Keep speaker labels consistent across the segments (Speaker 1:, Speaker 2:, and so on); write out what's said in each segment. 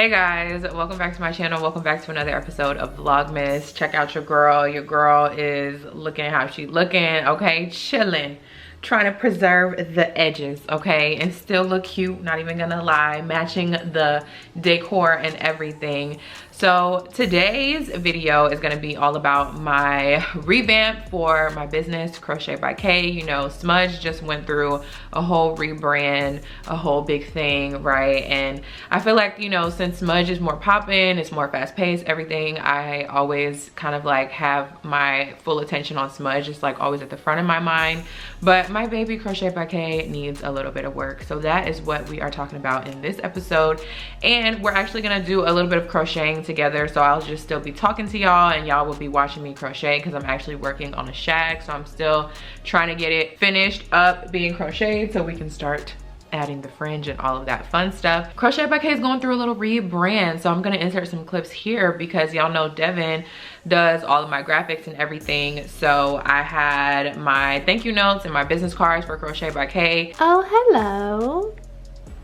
Speaker 1: Hey guys, welcome back to my channel. Welcome back to another episode of Vlogmas. Check out your girl. Your girl is looking how she looking, okay? Chilling. Trying to preserve the edges, okay? And still look cute, not even gonna lie. Matching the decor and everything. So today's video is gonna be all about my revamp for my business, Crochet by K. You know, Smudge just went through a whole rebrand, a whole big thing, right? And I feel like, you know, since Smudge is more poppin', it's more fast paced, everything, I always kind of like have my full attention on Smudge. It's like always at the front of my mind. But my baby Crochet by K needs a little bit of work. So that is what we are talking about in this episode. And we're actually gonna do a little bit of crocheting together. So I'll just still be talking to y'all and y'all will be watching me crochet because I'm actually working on a shag. So I'm still trying to get it finished up being crocheted so we can start adding the fringe and all of that fun stuff. Crochet by K is going through a little rebrand, so I'm gonna insert some clips here because y'all know Devin does all of my graphics and everything. So I had my thank you notes and my business cards for Crochet by K. Oh, hello.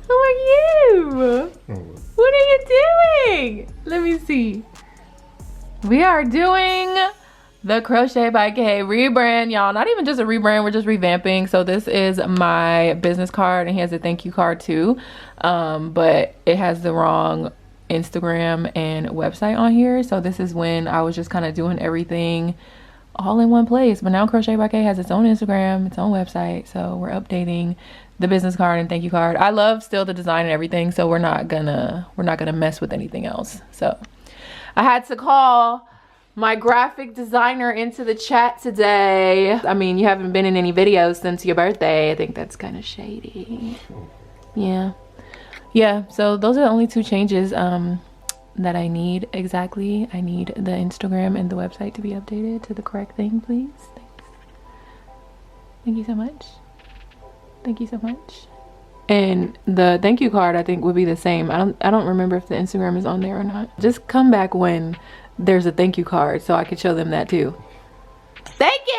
Speaker 1: Who are you? What are you doing? Let me see. We are doing the Crochet by K rebrand, y'all. Not even just a rebrand, we're just revamping. So this is my business card and he has a thank you card too. But it has the wrong Instagram and website on here. So this is when I was just kind of doing everything all in one place. But now Crochet by K has its own Instagram, its own website. So we're updating the business card and thank you card. I love still the design and everything, so we're not gonna mess with anything else. So I had to call my graphic designer into the chat today. I mean, you haven't been in any videos since your birthday. I think that's kind of shady. Yeah, so those are the only two changes that I need exactly. I need the Instagram and the website to be updated to the correct thing, please. Thanks. Thank you so much. Thank you so much. And the thank you card I think would be the same. I don't remember if the Instagram is on there or not. Just come back when there's a thank you card so I could show them that too. Thank you.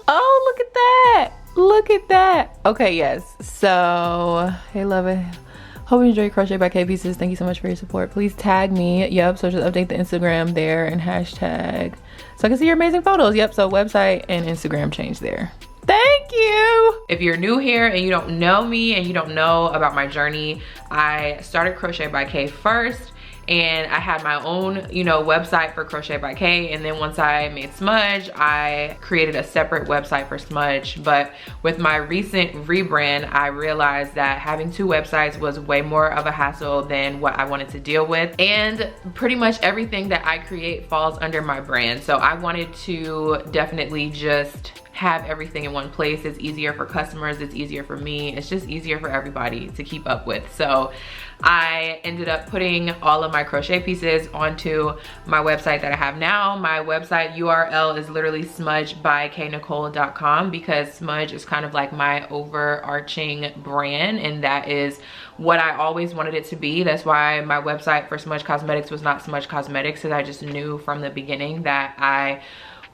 Speaker 1: Oh, look at that. Look at that. Okay, yes. So, hey, love it. Hope you enjoy Crochet by K pieces. Thank you so much for your support. Please tag me. Yep, so just update the Instagram there and hashtag so I can see your amazing photos. Yep, so website and Instagram change there. Thank you. If you're new here and you don't know me and you don't know about my journey, I started Crochet by K first. And I had my own, you know, website for Crochet by K. And then once I made Smudge, I created a separate website for Smudge. But with my recent rebrand, I realized that having two websites was way more of a hassle than what I wanted to deal with. And pretty much everything that I create falls under my brand. So I wanted to definitely just have everything in one place. It's easier for customers, it's easier for me, it's just easier for everybody to keep up with. So I ended up putting all of my crochet pieces onto my website that I have now. My website URL is literally smudgebyknicole.com because Smudge is kind of like my overarching brand and that is what I always wanted it to be. That's why my website for Smudge Cosmetics was not Smudge Cosmetics, because I just knew from the beginning that I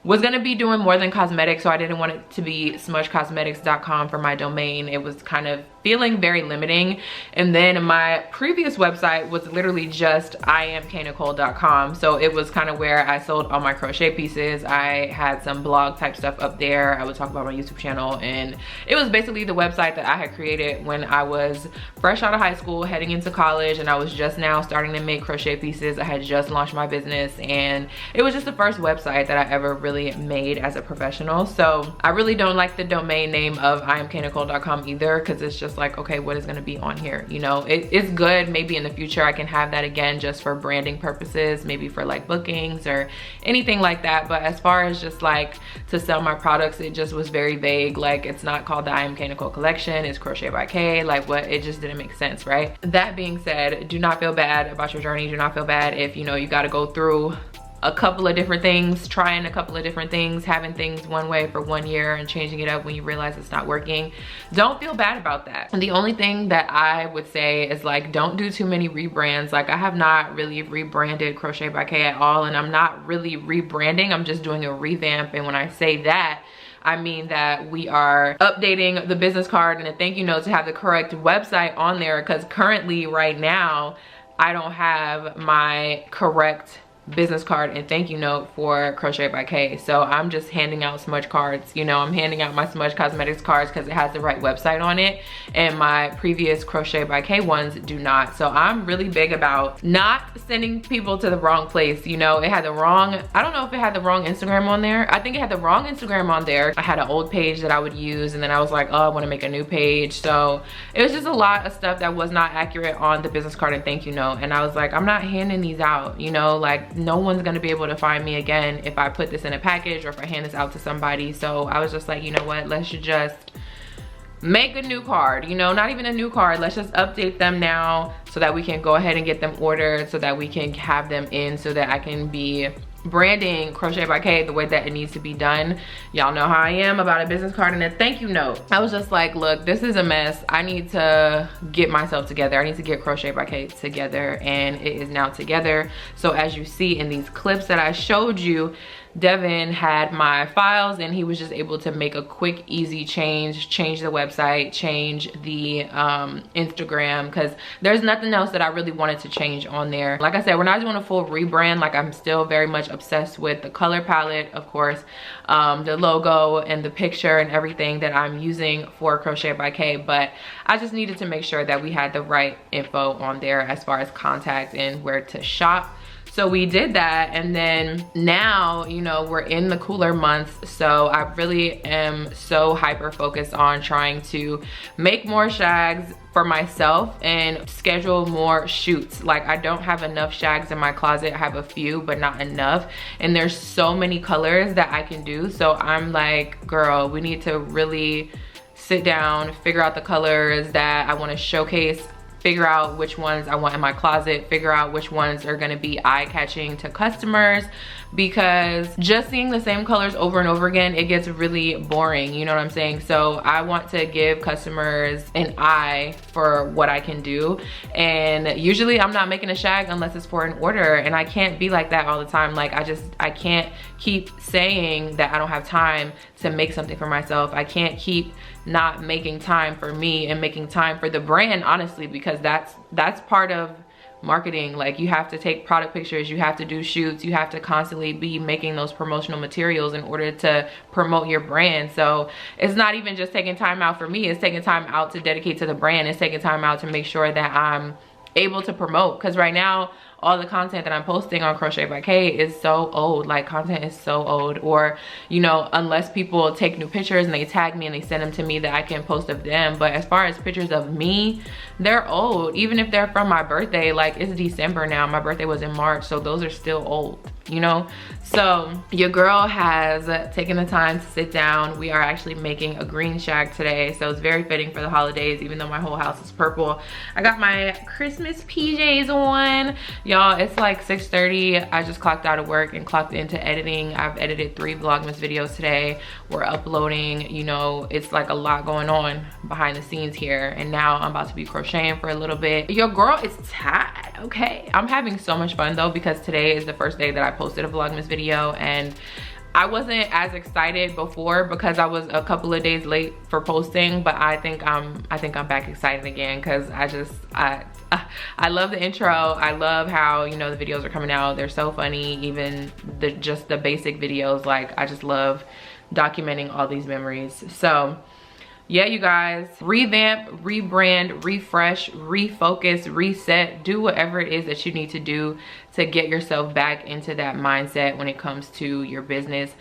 Speaker 1: was gonna be doing more than cosmetics, so I didn't want it to be smudgecosmetics.com for my domain. It was kind of feeling very limiting. And then my previous website was literally just IAmKNicole.com. So it was kind of where I sold all my crochet pieces. I had some blog type stuff up there. I would talk about my YouTube channel, and it was basically the website that I had created when I was fresh out of high school, heading into college, and I was just now starting to make crochet pieces. I had just launched my business, and it was just the first website that I ever really made as a professional. So I really don't like the domain name of IAmKNicole.com either, because it's just like, okay, what is going to be on here? You know, it's good. Maybe in the future I can have that again just for branding purposes, maybe for like bookings or anything like that. But as far as just like to sell my products, it just was very vague. Like, it's not called the IAmKNicole collection, it's Crochet by K. Like, what? It just didn't make sense, right? That being said, do not feel bad about your journey. Do not feel bad if, you know, you got to go through a couple of different things, trying a couple of different things, having things one way for 1 year and changing it up when you realize it's not working. Don't feel bad about that. And the only thing that I would say is, like, don't do too many rebrands. Like, I have not really rebranded Crochet by K at all, and I'm not really rebranding, I'm just doing a revamp. And when I say that, I mean that we are updating the business card and a thank you note to have the correct website on there, because currently right now I don't have my correct business card and thank you note for Crochet by K. So I'm just handing out smudge cards. You know, I'm handing out my Smudge Cosmetics cards because it has the right website on it, and my previous Crochet by K ones do not. So I'm really big about not sending people to the wrong place. You know, it had the wrong, I don't know if it had the wrong Instagram on there. I think it had the wrong Instagram on there. I had an old page that I would use, and then I was like, oh, I want to make a new page. So it was just a lot of stuff that was not accurate on the business card and thank you note. And I was like, I'm not handing these out, you know, like no one's gonna be able to find me again if I put this in a package or if I hand this out to somebody. So I was just like, you know what, let's just make a new card, you know, not even a new card, let's just update them now so that we can go ahead and get them ordered, so that we can have them in, so that I can be branding Crochet by K the way that it needs to be done. Y'all know how I am about a business card and a thank you note. I was just like, look, this is a mess. I need to get myself together. I need to get Crochet by K together, and it is now together. So as you see in these clips that I showed you, Devin had my files and he was just able to make a quick, easy change the website, change the Instagram, because there's nothing else that I really wanted to change on there. Like I said, we're not doing a full rebrand. Like, I'm still very much obsessed with the color palette, of course, the logo and the picture and everything that I'm using for Crochet by K, but I just needed to make sure that we had the right info on there as far as contact and where to shop. So we did that, and then now, you know, we're in the cooler months, so I really am so hyper focused on trying to make more shags for myself and schedule more shoots. Like, I don't have enough shags in my closet. I have a few, but not enough, and there's so many colors that I can do. So I'm like, girl, we need to really sit down, figure out the colors that I want to showcase, figure out which ones I want in my closet, figure out which ones are gonna be eye-catching to customers, because just seeing the same colors over and over again, it gets really boring, you know what I'm saying? So I want to give customers an eye for what I can do, and usually I'm not making a shag unless it's for an order, and I can't be like that all the time. Like, I can't keep saying that I don't have time to make something for myself. I can't keep not making time for me and making time for the brand, honestly, because that's part of marketing. Like, you have to take product pictures, you have to do shoots, you have to constantly be making those promotional materials in order to promote your brand. So it's not even just taking time out for me, it's taking time out to dedicate to the brand, it's taking time out to make sure that I'm able to promote, because right now all the content that I'm posting on Crochet by K is so old. Like, content is so old, or, you know, unless people take new pictures and they tag me and they send them to me, that I can post of them. But as far as pictures of me, they're old. Even if they're from my birthday, like, it's December now, my birthday was in March, so those are still old, you know? So your girl has taken the time to sit down. We are actually making a green shag today, so it's very fitting for the holidays, even though my whole house is purple. I got my Christmas PJs on. Y'all, it's like 6:30. I just clocked out of work and clocked into editing. I've edited 3 Vlogmas videos today. We're uploading, you know, it's like a lot going on behind the scenes here. And now I'm about to be crocheting for a little bit. Your girl is tired, okay? I'm having so much fun though, because today is the first day that I posted a Vlogmas video, and I wasn't as excited before because I was a couple of days late for posting, but I think I'm back excited again, because I love the intro. I love how, you know, the videos are coming out. They're so funny. Even just the basic videos, like, I just love documenting all these memories. So yeah, you guys, revamp, rebrand, refresh, refocus, reset, do whatever it is that you need to do to get yourself back into that mindset when it comes to your business.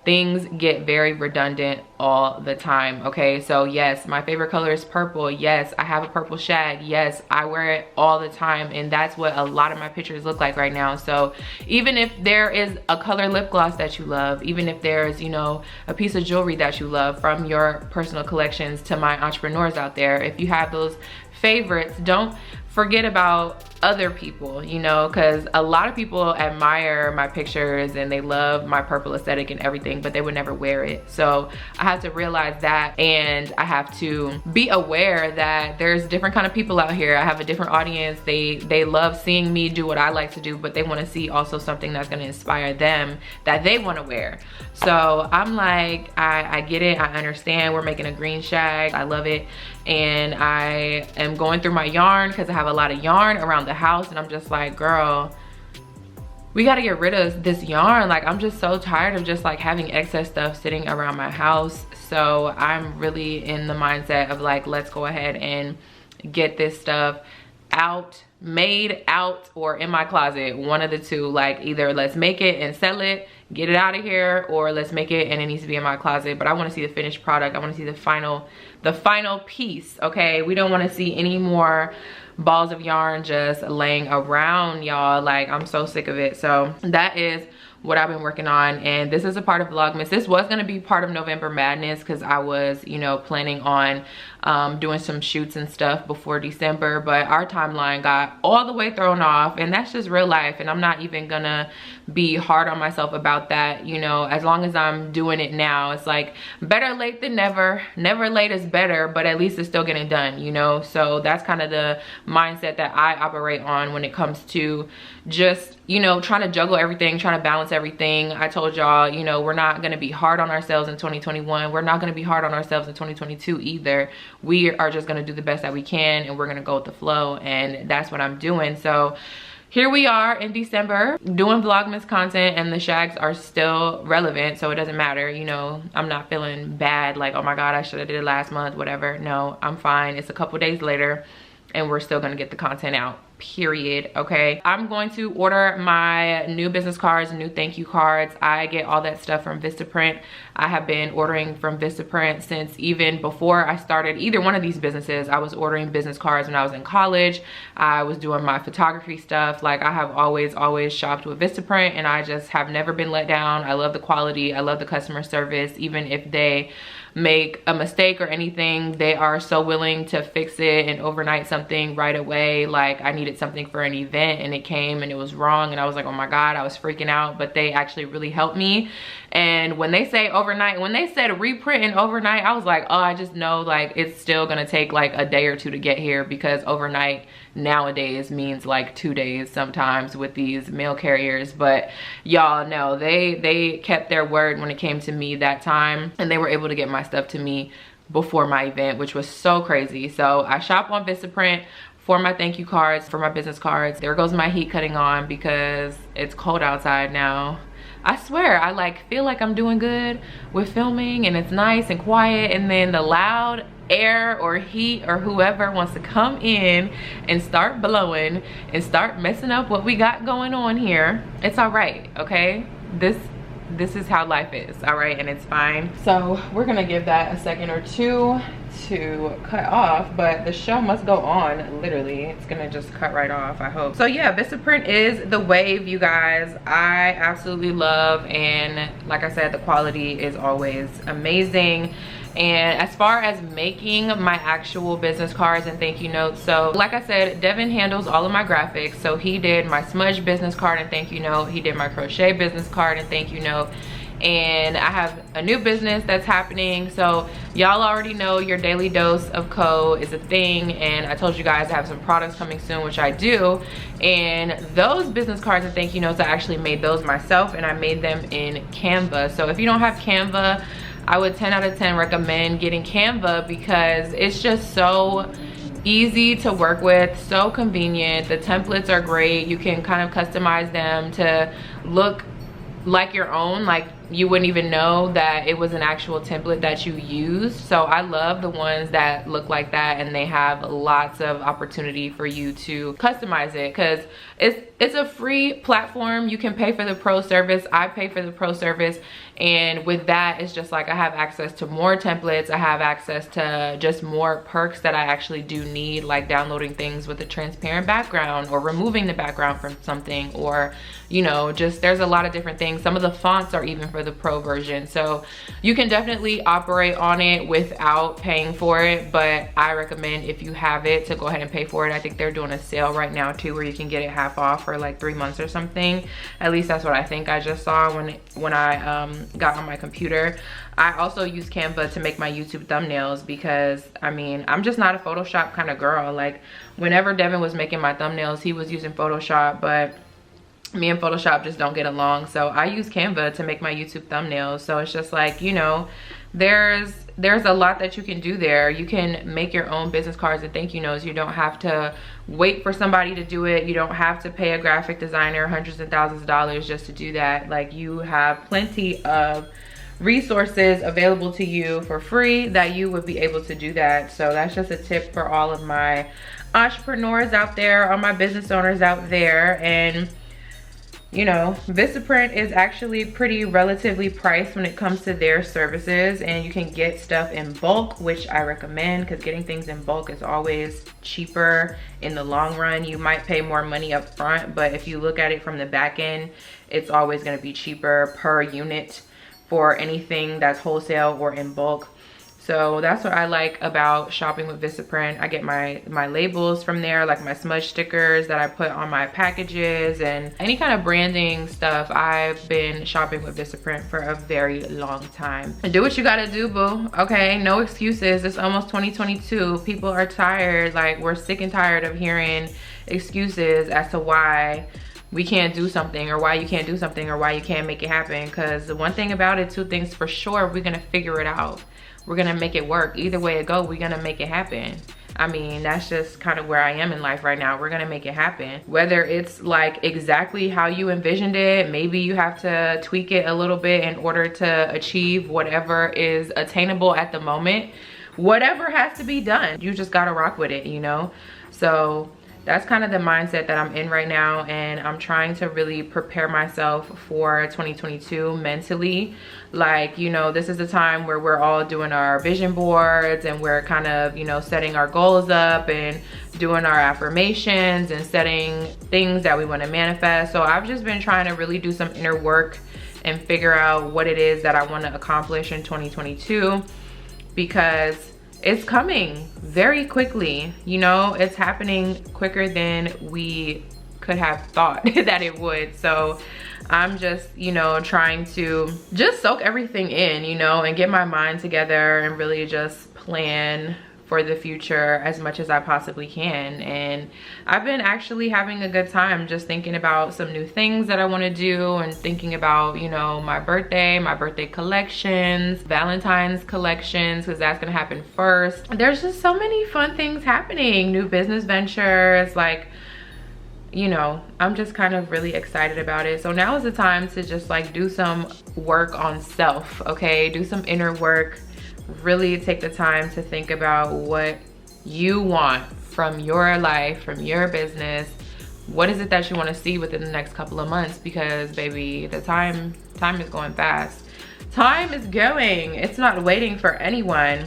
Speaker 1: Things get very redundant all the time, okay? So yes, my favorite color is purple. Yes, I have a purple shag. Yes, I wear it all the time, and that's what a lot of my pictures look like right now. So even if there is a color lip gloss that you love, even if there's, you know, a piece of jewelry that you love from your personal collections, to my entrepreneurs out there, if you have those favorites, don't forget about other people, you know, because a lot of people admire my pictures and they love my purple aesthetic and everything, but they would never wear it. So I have to realize that, and I have to be aware that there's different kind of people out here. I have a different audience. They love seeing me do what I like to do, but they want to see also something that's going to inspire them that they want to wear. So I'm like, I get it, I understand. We're making a green shag, I love it, and I am going through my yarn because I have a lot of yarn around the the house, and I'm just like, girl, we got to get rid of this yarn. Like, I'm just so tired of just like having excess stuff sitting around my house. So I'm really in the mindset of like, let's go ahead and get this stuff out, made out, or in my closet. One of the two. Like, either let's make it and sell it, get it out of here, or let's make it and it needs to be in my closet. But I want to see the finished product. I want to see the final piece. Okay, we don't want to see any more balls of yarn just laying around, y'all. Like, I'm so sick of it. So that is what I've been working on, and this is a part of Vlogmas. This was going to be part of November Madness because I was, you know, planning on doing some shoots and stuff before December, but our timeline got all the way thrown off, and that's just real life. And I'm not even gonna be hard on myself about that. You know, as long as I'm doing it now, it's like better late than never. Never late is better, but at least it's still getting done, you know. So that's kind of the mindset that I operate on when it comes to just, you know, trying to juggle everything, trying to balance everything. I told y'all, you know, we're not going to be hard on ourselves in 2021. We're not going to be hard on ourselves in 2022 either. We are just going to do the best that we can, and we're going to go with the flow, and that's what I'm doing. So here we are in December doing Vlogmas content, and the shags are still relevant, so it doesn't matter. You know, I'm not feeling bad like, oh my god, I should have did it last month, whatever. No, I'm fine. It's a couple days later and we're still gonna get the content out, period. Okay, I'm going to order my new business cards, new thank you cards. I get all that stuff from Vistaprint. I have been ordering from Vistaprint since even before I started either one of these businesses. I was ordering business cards when I was in college. I was doing my photography stuff. Like, I have always shopped with Vistaprint, and I just have never been let down. I love the quality, I love the customer service. Even if they make a mistake or anything, they are so willing to fix it and overnight something right away. Like, I needed something for an event and it came and it was wrong, and I was like, oh my god, I was freaking out, but they actually really helped me. And when they say overnight, when they said reprint and overnight, I was like, oh, I just know like it's still gonna take like a day or two to get here, because overnight nowadays means like 2 days sometimes with these mail carriers. But y'all know they kept their word when it came to me that time, and they were able to get my stuff to me before my event, which was so crazy. So I shop on Vistaprint for my thank you cards, for my business cards. There goes my heat cutting on because it's cold outside now. I swear, I like feel like I'm doing good with filming and it's nice and quiet, and then the loud air or heat or whoever wants to come in and start blowing and start messing up what we got going on here. It's all right, okay? This is how life is, all right? And it's fine. So we're gonna give that a second or two to cut off, but the show must go on. Literally, it's gonna just cut right off, I hope. So yeah, Vistaprint is the wave, you guys. I absolutely love, and like I said, the quality is always amazing. And as far as making my actual business cards and thank you notes, so like I said, Devin handles all of my graphics. So he did my Smudge business card and thank you note, he did my crochet business card and thank you note, and I have a new business that's happening. So y'all already know your daily dose of Co is a thing, and I told you guys I have some products coming soon, which I do. And those business cards and thank you notes, I actually made those myself, and I made them in Canva. So if you don't have Canva, I would 10 out of 10 recommend getting Canva, because it's just so easy to work with, so convenient. The templates are great. You can kind of customize them to look like your own, like you wouldn't even know that it was an actual template that you used. So I love the ones that look like that, and they have lots of opportunity for you to customize it, because it's a free platform. You can pay for the pro service. I pay for the pro service, and with that, it's just like I have access to more templates. I have access to just more perks that I actually do need, like downloading things with a transparent background, or removing the background from something, or you know, just there's a lot of different things. Some of the fonts are even for the pro version, so you can definitely operate on it without paying for it. But I recommend, if you have it, to go ahead and pay for it. I think they're doing a sale right now too, where you can get it half off for like 3 months or something. At least that's what I think I just saw when I got on my computer. I also use Canva to make my YouTube thumbnails, because I mean, I'm just not a Photoshop kind of girl. Like, whenever Devin was making my thumbnails, he was using Photoshop, but me and Photoshop just don't get along. So I use Canva to make my YouTube thumbnails. So it's just like, you know, there's a lot that you can do there. You can make your own business cards and thank you notes. You don't have to wait for somebody to do it. You don't have to pay a graphic designer hundreds and thousands of dollars just to do that. Like, you have plenty of resources available to you for free that you would be able to do that. So that's just a tip for all of my entrepreneurs out there, all my business owners out there. And you know, Vistaprint is actually pretty relatively priced when it comes to their services, and you can get stuff in bulk, which I recommend, because getting things in bulk is always cheaper in the long run. You might pay more money up front, but if you look at it from the back end, it's always going to be cheaper per unit for anything that's wholesale or in bulk. So that's what I like about shopping with Vistaprint. I get my labels from there, like my smudge stickers that I put on my packages, and any kind of branding stuff. I've been shopping with Vistaprint for a very long time. And do what you gotta do, boo, okay? No excuses. It's almost 2022. People are tired. Like, we're sick and tired of hearing excuses as to why we can't do something, or why you can't do something, or why you can't make it happen. Because the one thing about it, two things for sure, we're gonna figure it out. We're gonna make it work. Either way it go, we're gonna make it happen. I mean, that's just kind of where I am in life right now. We're gonna make it happen. Whether it's like exactly how you envisioned it, maybe you have to tweak it a little bit in order to achieve whatever is attainable at the moment. Whatever has to be done, you just gotta rock with it, you know? So that's kind of the mindset that I'm in right now, and I'm trying to really prepare myself for 2022 mentally. Like, you know, this is the time where we're all doing our vision boards, and we're kind of, you know, setting our goals up and doing our affirmations and setting things that we want to manifest. So I've just been trying to really do some inner work and figure out what it is that I want to accomplish in 2022, because it's coming very quickly. You know, it's happening quicker than we could have thought that it would. So I'm just, you know, trying to just soak everything in, you know, and get my mind together and really just plan for the future as much as I possibly can. And I've been actually having a good time just thinking about some new things that I want to do, and thinking about, you know, my birthday collections, Valentine's collections, because that's gonna happen first. There's just so many fun things happening, new business ventures, like, you know, I'm just kind of really excited about it. So now is the time to just like do some work on self, okay? Do some inner work. Really take the time to think about what you want from your life, from your business. What is it that you want to see within the next couple of months? Because baby, the time is going fast. Time is going. It's not waiting for anyone.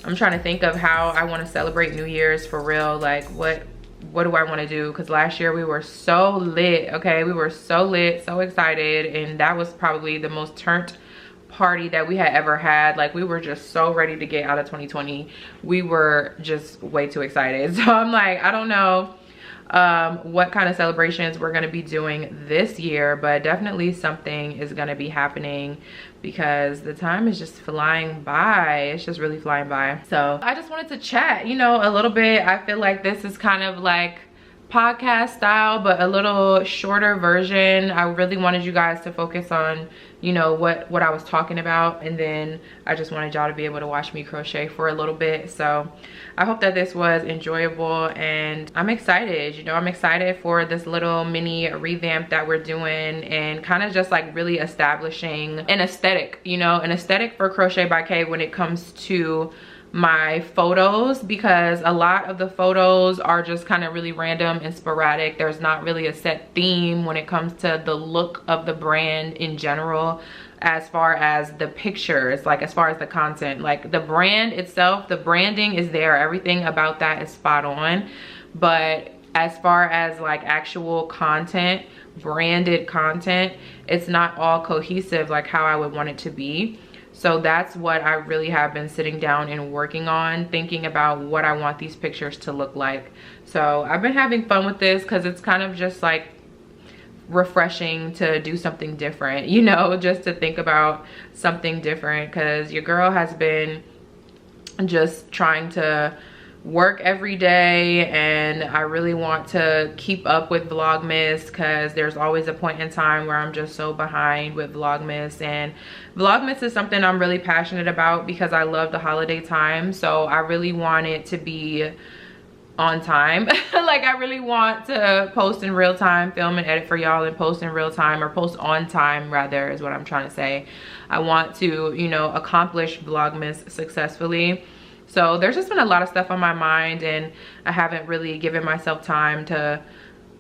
Speaker 1: I'm trying to think of how I want to celebrate New Year's for real. Like, what do I want to do? Because last year we were so lit, okay? We were so lit, so excited, and that was probably the most turned party that we had ever had. Like, we were just so ready to get out of 2020. We were just way too excited. So I'm like, I don't know what kind of celebrations we're going to be doing this year, but definitely something is going to be happening, because the time is just flying by. It's just really flying by. So I just wanted to chat, you know, a little bit. I feel like this is kind of like podcast style, but a little shorter version. I really wanted you guys to focus on, you know, what I was talking about, and then I just wanted y'all to be able to watch me crochet for a little bit. So I hope that this was enjoyable, and I'm excited. You know, I'm excited for this little mini revamp that we're doing, and kind of just like really establishing an aesthetic, you know, an aesthetic for Crochet by K when it comes to my photos, because a lot of the photos are just kind of really random and sporadic. There's not really a set theme when it comes to the look of the brand in general, as far as the pictures, like as far as the content. Like the brand itself, the branding is there, everything about that is spot on, but as far as like actual content, branded content, it's not all cohesive like how I would want it to be. So that's what I really have been sitting down and working on, thinking about what I want these pictures to look like. So I've been having fun with this, because it's kind of just like refreshing to do something different, you know, just to think about something different, because your girl has been just trying to work every day, and I really want to keep up with Vlogmas because there's always a point in time where I'm just so behind with Vlogmas. And Vlogmas is something I'm really passionate about because I love the holiday time, so I really want it to be on time. Like, I really want to post in real time, film and edit for y'all, and post in real time, or post on time rather, is what I'm trying to say. I want to, you know, accomplish Vlogmas successfully. So there's just been a lot of stuff on my mind, and I haven't really given myself time to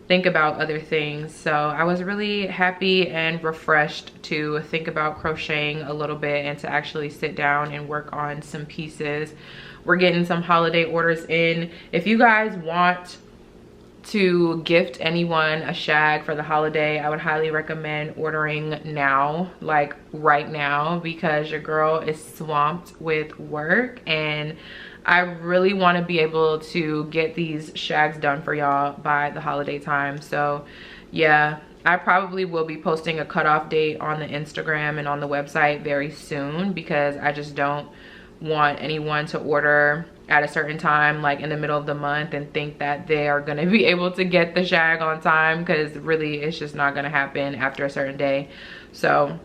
Speaker 1: think about other things. So I was really happy and refreshed to think about crocheting a little bit and to actually sit down and work on some pieces. We're getting some holiday orders in. If you guys want to gift anyone a shag for the holiday, I would highly recommend ordering now, like right now, because your girl is swamped with work, and I really want to be able to get these shags done for y'all by the holiday time. So yeah, I probably will be posting a cutoff date on the Instagram and on the website very soon, because I just don't want anyone to order at a certain time, like in the middle of the month, and think that they are going to be able to get the shag on time, because really it's just not going to happen after a certain day. So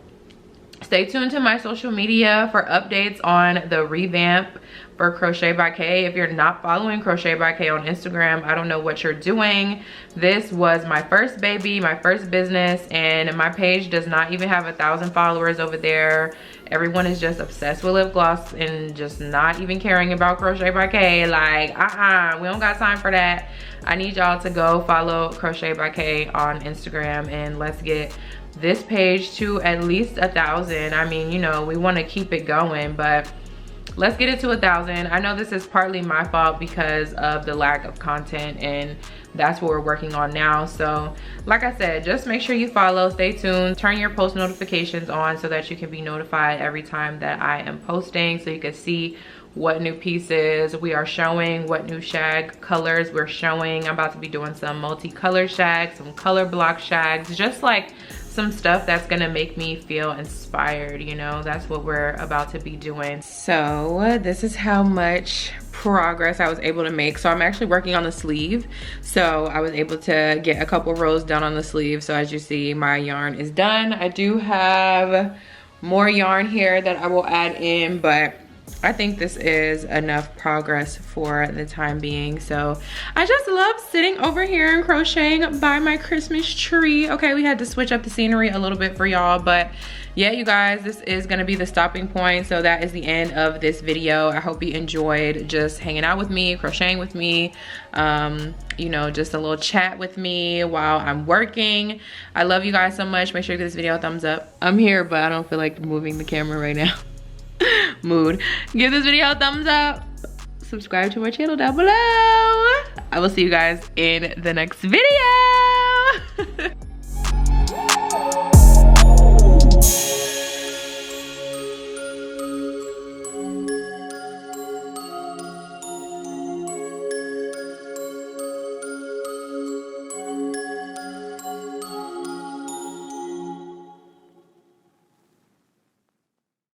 Speaker 1: stay tuned to my social media for updates on the revamp for Crochet by K. If you're not following Crochet by K on Instagram, I don't know what you're doing. This was my first baby, my first business, and my page does not even have 1,000 followers over there. Everyone is just obsessed with lip gloss and just not even caring about Crochet by K. Like, we don't got time for that. I need y'all to go follow Crochet by K on Instagram, and let's get this page to at least 1,000. I mean, you know, we want to keep it going, but let's get it to 1,000. I know this is partly my fault because of the lack of content, and that's what we're working on now. So like I said, just make sure you follow, stay tuned, turn your post notifications on so that you can be notified every time that I am posting, so you can see what new pieces we are showing, what new shag colors we're showing. I'm about to be doing some multicolor shags, some color block shags, just like some stuff that's gonna make me feel inspired, you know. That's what we're about to be doing. So this is how much progress I was able to make. So I'm actually working on the sleeve, so I was able to get a couple rows done on the sleeve. So as you see, my yarn is done. I do have more yarn here that I will add in, but I think this is enough progress for the time being. So I just love sitting over here and crocheting by my Christmas tree. Okay, we had to switch up the scenery a little bit for y'all, but yeah, you guys, this is gonna be the stopping point. So that is the end of this video. I hope you enjoyed just hanging out with me, crocheting with me, you know, just a little chat with me while I'm working. I love you guys so much. Make sure you give this video a thumbs up. I'm here, but I don't feel like moving the camera right now. Mood. Give this video a thumbs up. Subscribe to my channel down below. I will see you guys in the next video.